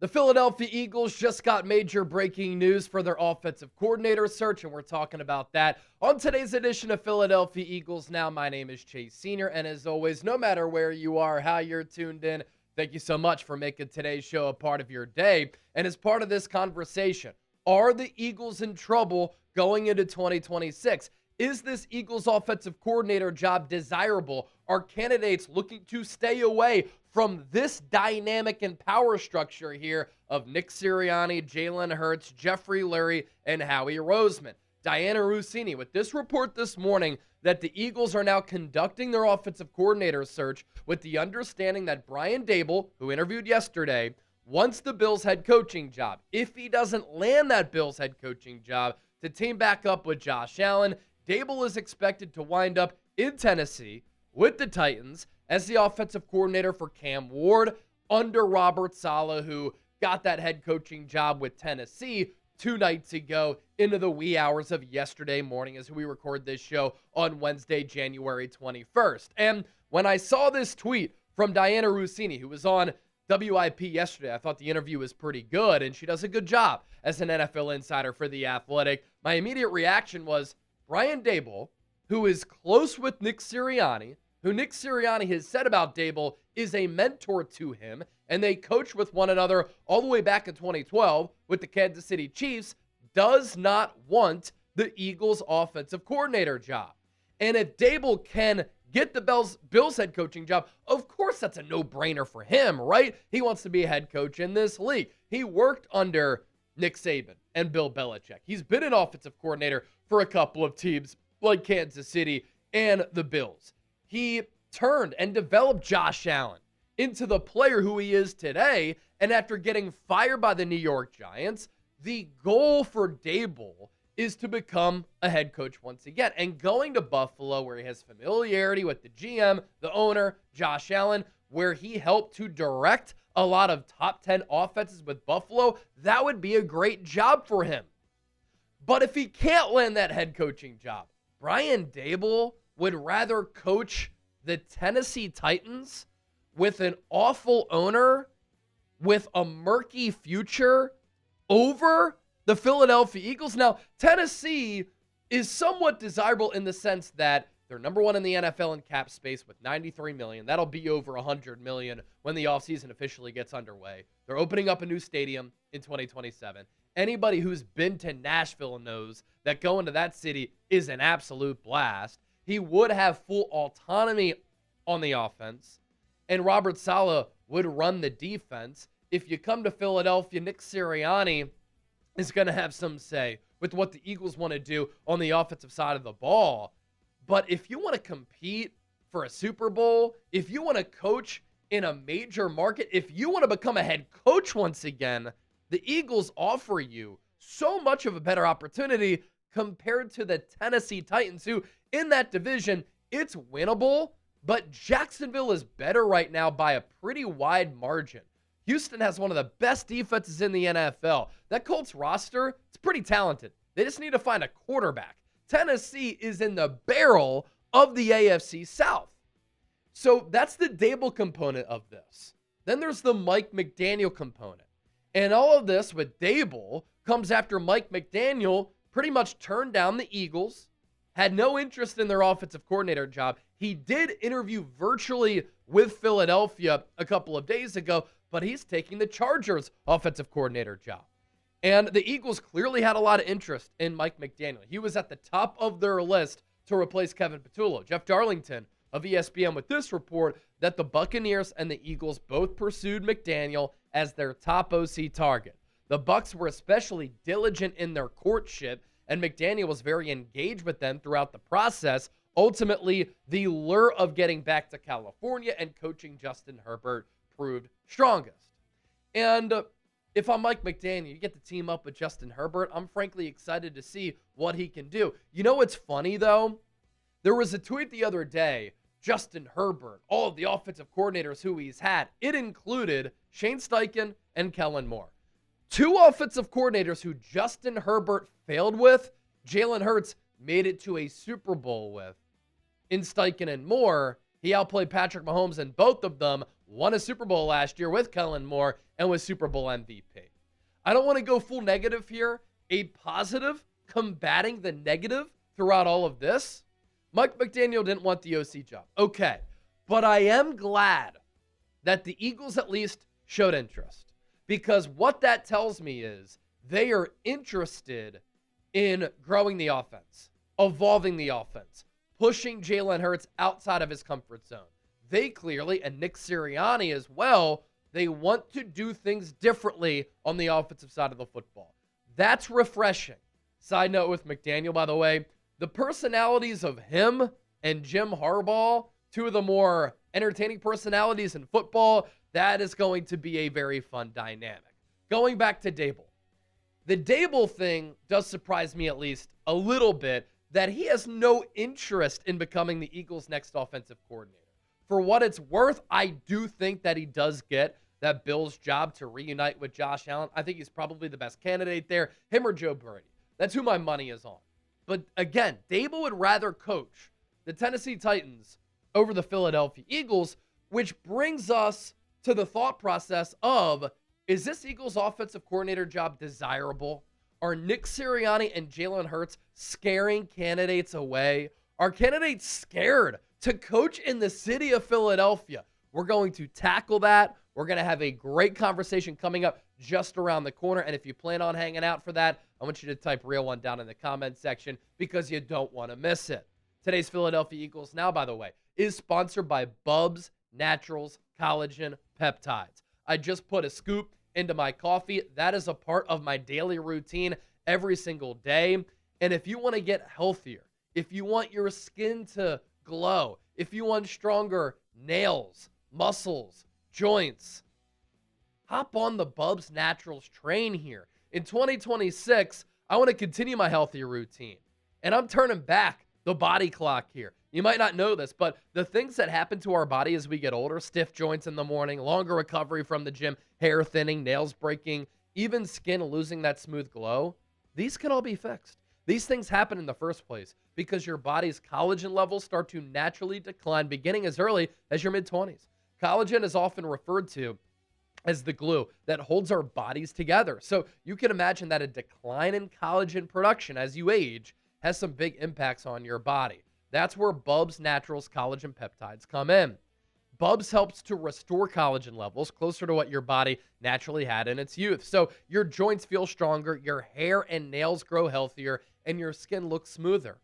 The Philadelphia Eagles just got major breaking news for their offensive coordinator search, and we're talking about that on today's edition of Philadelphia Eagles Now. My name is Chase Sr., and as always, no matter where you are, how you're tuned in, thank you so much for making today's show a part of your day. And as part of this conversation, are the Eagles in trouble going into 2026? Is this Eagles offensive coordinator job desirable? Are candidates looking to stay away from this dynamic and power structure here of Nick Sirianni, Jalen Hurts, Jeffrey Lurie, and Howie Roseman? Dianna Russinni with this report this morning that the Eagles are now conducting their offensive coordinator search with the understanding that Brian Daboll, who interviewed yesterday, wants the Bills head coaching job. If he doesn't land that Bills head coaching job, to team back up with Josh Allen, Daboll is expected to wind up in Tennessee with the Titans as the offensive coordinator for Cam Ward under Robert Saleh, who got that head coaching job with Tennessee 2 nights ago into the wee hours of yesterday morning as we record this show on Wednesday, January 21st. And when I saw this tweet from Dianna Russinni, who was on WIP yesterday, I thought the interview was pretty good, and she does a good job as an NFL insider for The Athletic. My immediate reaction was Brian Daboll, who is close with Nick Sirianni, who Nick Sirianni has said about Daboll is a mentor to him, and they coached with one another all the way back in 2012 with the Kansas City Chiefs, does not want the Eagles offensive coordinator job. And if Daboll can get the Bills head coaching job, of course that's a no-brainer for him, right? He wants to be a head coach in this league. He worked under Nick Saban and Bill Belichick. He's been an offensive coordinator for a couple of teams like Kansas City and the Bills. He turned and developed Josh Allen into the player who he is today, and after getting fired by the New York Giants, the goal for Daboll is to become a head coach once again. And going to Buffalo, where he has familiarity with the GM, the owner, Josh Allen, where he helped to direct a lot of top 10 offenses with Buffalo, that would be a great job for him. But if he can't land that head coaching job, Brian Daboll would rather coach the Tennessee Titans with an awful owner with a murky future over the Philadelphia Eagles. Now, Tennessee is somewhat desirable in the sense that they're number one in the NFL in cap space with $93 million. That'll be over $100 million when the offseason officially gets underway. They're opening up a new stadium in 2027. Anybody who's been to Nashville knows that going to that city is an absolute blast. He would have full autonomy on the offense, and Robert Saleh would run the defense. If you come to Philadelphia, Nick Sirianni is going to have some say with what the Eagles want to do on the offensive side of the ball. But if you want to compete for a Super Bowl, if you want to coach in a major market, if you want to become a head coach once again, the Eagles offer you so much of a better opportunity compared to the Tennessee Titans, who in that division, it's winnable, but Jacksonville is better right now by a pretty wide margin. Houston has one of the best defenses in the NFL. That Colts roster, it's pretty talented. They just need to find a quarterback. Tennessee is in the barrel of the AFC South. So that's the Daboll component of this. Then there's the Mike McDaniel component. And all of this with Daboll comes after Mike McDaniel pretty much turned down the Eagles, had no interest in their offensive coordinator job. He did interview virtually with Philadelphia a couple of days ago, but he's taking the Chargers offensive coordinator job. And the Eagles clearly had a lot of interest in Mike McDaniel. He was at the top of their list to replace Kevin Patullo. Jeff Darlington of ESPN with this report that the Buccaneers and the Eagles both pursued McDaniel as their top OC target. The Bucs were especially diligent in their courtship, and McDaniel was very engaged with them throughout the process. Ultimately, the lure of getting back to California and coaching Justin Herbert proved strongest. And if I'm Mike McDaniel, you get to team up with Justin Herbert. I'm frankly excited to see what he can do. You know what's funny, though? There was a tweet the other day, Justin Herbert, all of the offensive coordinators who he's had. It included Shane Steichen and Kellen Moore. 2 offensive coordinators who Justin Herbert failed with, Jalen Hurts made it to a Super Bowl with. In Steichen and Moore, he outplayed Patrick Mahomes in both of them, won a Super Bowl last year with Kellen Moore, and was Super Bowl MVP. I don't want to go full negative here. A positive combating the negative throughout all of this. Mike McDaniel didn't want the OC job. Okay. But I am glad that the Eagles at least showed interest, because what that tells me is they are interested in growing the offense, evolving the offense, pushing Jalen Hurts outside of his comfort zone. They clearly, and Nick Sirianni as well, they want to do things differently on the offensive side of the football. That's refreshing. Side note with McDaniel, by the way, the personalities of him and Jim Harbaugh, two of the more entertaining personalities in football, that is going to be a very fun dynamic. Going back to Daboll. The Daboll thing does surprise me at least a little bit, that he has no interest in becoming the Eagles' next offensive coordinator. For what it's worth, I do think that he does get that Bills job to reunite with Josh Allen. I think he's probably the best candidate there, him or Joe Brady. That's who my money is on. But again, Daboll would rather coach the Tennessee Titans over the Philadelphia Eagles, which brings us to the thought process of, is this Eagles offensive coordinator job desirable? Are Nick Sirianni and Jalen Hurts scaring candidates away? Are candidates scared to coach in the city of Philadelphia? We're going to tackle that. We're going to have a great conversation coming up just around the corner. And if you plan on hanging out for that, I want you to type real one down in the comment section, because you don't want to miss it. Today's Philadelphia Eagles Now, by the way, is sponsored by Bubs Naturals Collagen Peptides. I just put a scoop into my coffee. That is a part of my daily routine every single day. And if you want to get healthier, if you want your skin to glow, if you want stronger nails, muscles, joints, hop on the Bubs Naturals train here. In 2026, I want to continue my healthy routine, and I'm turning back the body clock here. You might not know this, but the things that happen to our body as we get older, stiff joints in the morning, longer recovery from the gym, hair thinning, nails breaking, even skin losing that smooth glow, these can all be fixed. These things happen in the first place because your body's collagen levels start to naturally decline beginning as early as your mid-20s. Collagen is often referred to as the glue that holds our bodies together. So you can imagine that a decline in collagen production as you age has some big impacts on your body. That's where Bubs Naturals Collagen Peptides come in. Bubs helps to restore collagen levels closer to what your body naturally had in its youth. So your joints feel stronger, your hair and nails grow healthier, and your skin looks smoother.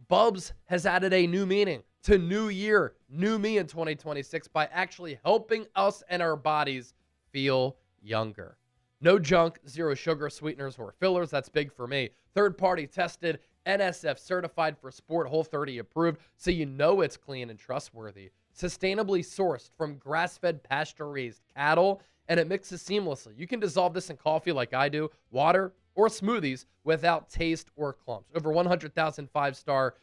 Bubs has added a new meaning to new year, new me in 2026 by actually helping us and our bodies feel younger. No junk, zero sugar, sweeteners, or fillers. That's big for me. Third-party tested, NSF certified for sport, Whole30 approved, so you know it's clean and trustworthy. Sustainably sourced from grass-fed pasture-raised cattle, and it mixes seamlessly. You can dissolve this in coffee like I do, water, or smoothies without taste or clumps. Over 100,000 five-star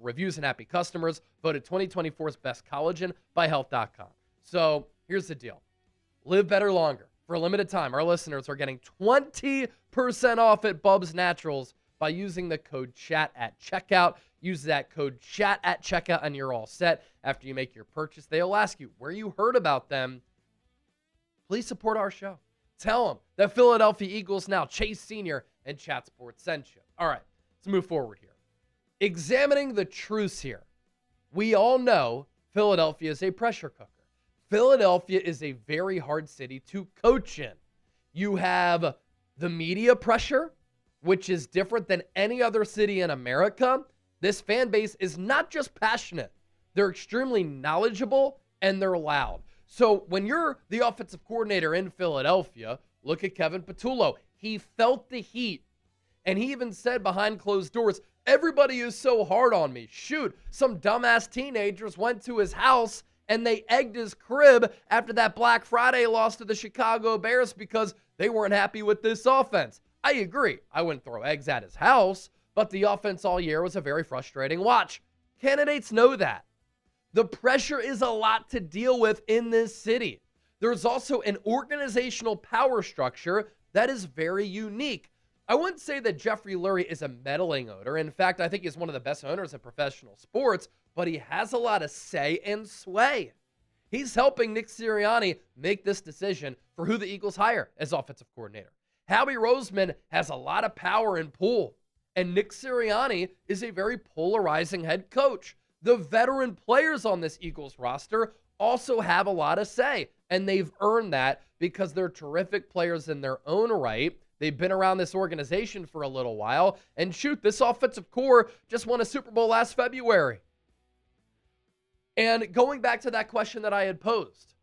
reviews and happy customers, voted 2024's best collagen by Health.com. So here's the deal. Live better longer. For a limited time, our listeners are getting 20% off at Bubs Naturals by using the code CHAT at checkout. Use that code CHAT at checkout and you're all set. After you make your purchase, they'll ask you where you heard about them. Please support our show. Tell them that Philadelphia Eagles Now, Chase Sr. and Chat Sports sent you. All right, let's move forward here. Examining the truths here. We all know Philadelphia is a pressure cooker. Philadelphia is a very hard city to coach in. You have the media pressure, which is different than any other city in America. This fan base is not just passionate. They're extremely knowledgeable and they're loud. So when you're the offensive coordinator in Philadelphia, look at Kevin Patullo. He felt the heat. And he even said behind closed doors, everybody is so hard on me. Shoot, some dumbass teenagers went to his house and they egged his crib after that Black Friday loss to the Chicago Bears because they weren't happy with this offense. I agree. I wouldn't throw eggs at his house, but the offense all year was a very frustrating watch. Candidates know that. The pressure is a lot to deal with in this city. There's also an organizational power structure that is very unique. I wouldn't say that Jeffrey Lurie is a meddling owner. In fact, I think he's one of the best owners in professional sports, but he has a lot of say and sway. He's helping Nick Sirianni make this decision for who the Eagles hire as offensive coordinator. Howie Roseman has a lot of power and pull, and Nick Sirianni is a very polarizing head coach. The veteran players on this Eagles roster also have a lot of say, and they've earned that because they're terrific players in their own right. They've been around this organization for a little while, and shoot, this offensive core just won a Super Bowl last February. And going back to that question that I had posed,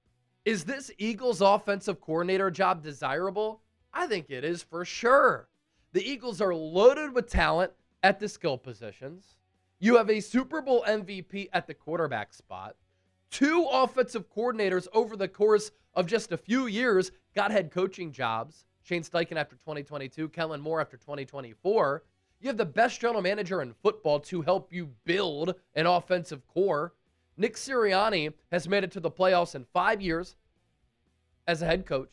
is this Eagles offensive coordinator job desirable? I think it is for sure. The Eagles are loaded with talent at the skill positions. You have a Super Bowl MVP at the quarterback spot. 2 offensive coordinators over the course of just a few years got head coaching jobs. Shane Steichen after 2022, Kellen Moore after 2024. You have the best general manager in football to help you build an offensive core. Nick Sirianni has made it to the playoffs in 5 years as a head coach,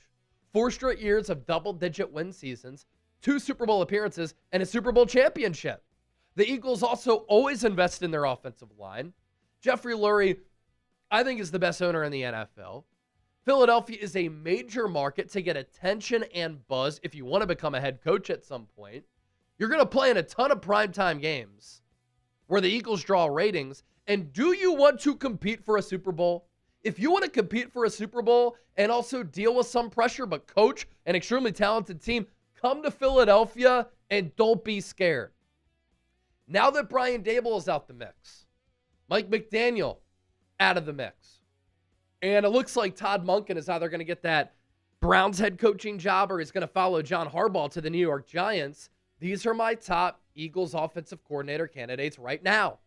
4 straight years of double-digit win seasons, 2 Super Bowl appearances, and a Super Bowl championship. The Eagles also always invest in their offensive line. Jeffrey Lurie, I think, is the best owner in the NFL. Philadelphia is a major market to get attention and buzz if you want to become a head coach at some point. You're going to play in a ton of primetime games where the Eagles draw ratings. And do you want to compete for a Super Bowl? If you want to compete for a Super Bowl and also deal with some pressure but coach an extremely talented team, come to Philadelphia and don't be scared. Now that Brian Daboll is out the mix, Mike McDaniel out of the mix, and it looks like Todd Monken is either going to get that Browns head coaching job or he's going to follow John Harbaugh to the New York Giants. These are my top Eagles offensive coordinator candidates right now.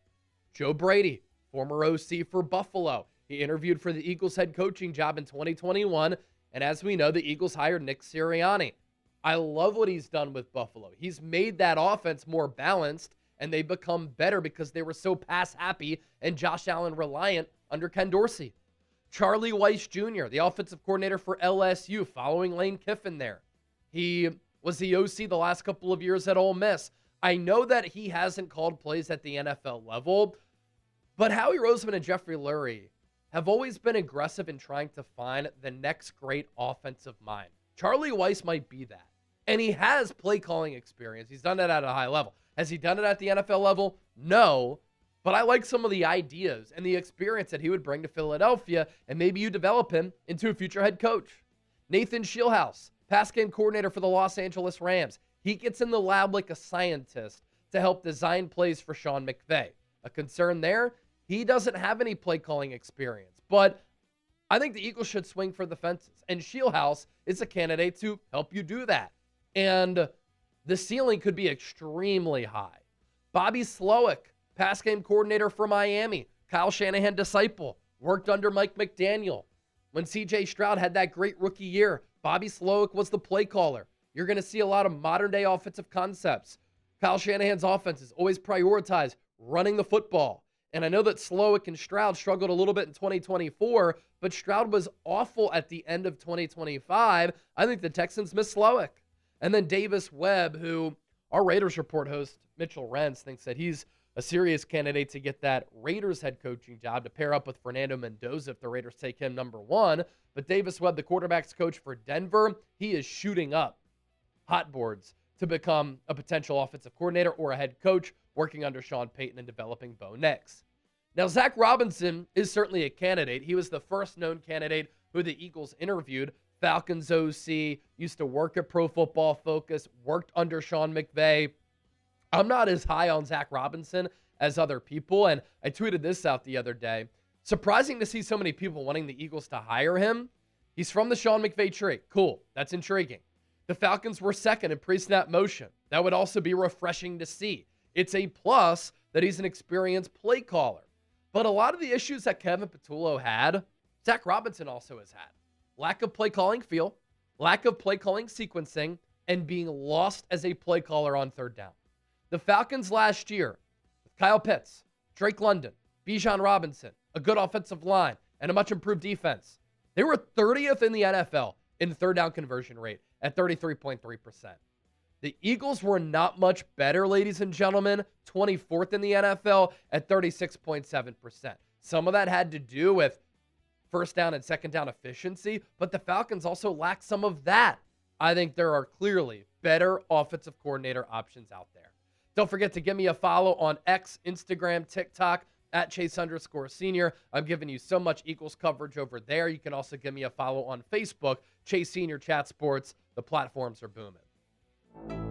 Joe Brady, former OC for Buffalo. He interviewed for the Eagles head coaching job in 2021, and as we know, the Eagles hired Nick Sirianni. I love what he's done with Buffalo. He's made that offense more balanced, and they become better because they were so pass-happy and Josh Allen reliant under Ken Dorsey. Charlie Weiss Jr., the offensive coordinator for LSU, following Lane Kiffin there. He was the OC the last couple of years at Ole Miss. I know that he hasn't called plays at the NFL level, but Howie Roseman and Jeffrey Lurie have always been aggressive in trying to find the next great offensive mind. Charlie Weiss might be that. And he has play calling experience. He's done it at a high level. Has he done it at the NFL level? No. But I like some of the ideas and the experience that he would bring to Philadelphia, and maybe you develop him into a future head coach. Nathan Shieldhouse, pass game coordinator for the Los Angeles Rams. He gets in the lab like a scientist to help design plays for Sean McVay. A concern there, he doesn't have any play calling experience, but I think the Eagles should swing for the fences, and Shieldhouse is a candidate to help you do that. And the ceiling could be extremely high. Bobby Slowick, pass game coordinator for Miami, Kyle Shanahan disciple, worked under Mike McDaniel. When C.J. Stroud had that great rookie year, Bobby Slowick was the play caller. You're going to see a lot of modern-day offensive concepts. Kyle Shanahan's offense is always prioritized running the football. And I know that Slowick and Stroud struggled a little bit in 2024, but Stroud was awful at the end of 2025. I think the Texans miss Slowick. And then Davis Webb, who our Raiders report host, Mitchell Rentz, thinks that he's a serious candidate to get that Raiders head coaching job to pair up with Fernando Mendoza if the Raiders take him number 1. But Davis Webb, the quarterback's coach for Denver, he is shooting up hot boards to become a potential offensive coordinator or a head coach working under Sean Payton and developing Bo Nix. Now, Zac Robinson is certainly a candidate. He was the first known candidate who the Eagles interviewed. Falcons OC, used to work at Pro Football Focus, worked under Sean McVay. I'm not as high on Zac Robinson as other people, and I tweeted this out the other day. Surprising to see so many people wanting the Eagles to hire him. He's from the Sean McVay tree. Cool. That's intriguing. The Falcons were second in pre-snap motion. That would also be refreshing to see. It's a plus that he's an experienced play caller. But a lot of the issues that Kevin Patullo had, Zac Robinson also has had. Lack of play calling feel, lack of play calling sequencing, and being lost as a play caller on third down. The Falcons last year, with Kyle Pitts, Drake London, Bijan Robinson, a good offensive line, and a much improved defense, they were 30th in the NFL in third down conversion rate at 33.3%. The Eagles were not much better, ladies and gentlemen, 24th in the NFL at 36.7%. Some of that had to do with first down and second down efficiency, but the Falcons also lack some of that. I think there are clearly better offensive coordinator options out there. Don't forget to give me a follow on X, Instagram, TikTok, at Chase_Senior. I'm giving you so much Eagles coverage over there. You can also give me a follow on Facebook, Chase Senior Chat Sports. The platforms are booming.